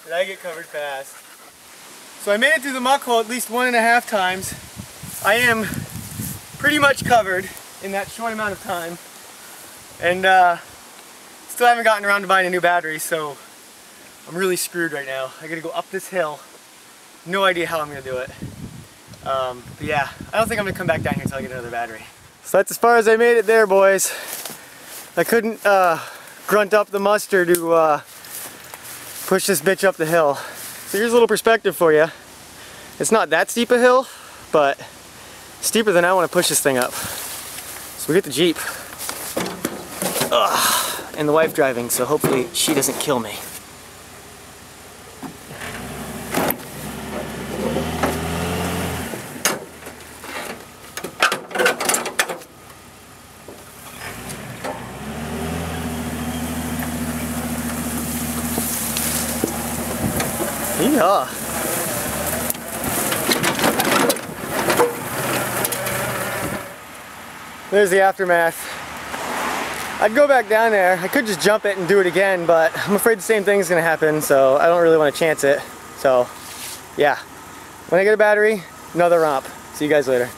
and I get covered fast. So I made it through the muck hole at least 1.5 times. I am pretty much covered in that short amount of time. And still haven't gotten around to buying a new battery, so I'm really screwed right now. I gotta go up this hill. No idea how I'm gonna do it. But yeah, I don't think I'm gonna come back down here until I get another battery. So that's as far as I made it there, boys. I couldn't grunt up the muster to push this bitch up the hill. So here's a little perspective for you. It's not that steep a hill, but steeper than I want to push this thing up. So we get the Jeep. Ugh, and the wife driving, so hopefully she doesn't kill me. Yeah. There's the aftermath. I'd go back down there. I could just jump it and do it again, but I'm afraid the same thing's gonna happen, so I don't really want to chance it. So, yeah. When I get a battery, another romp. See you guys later.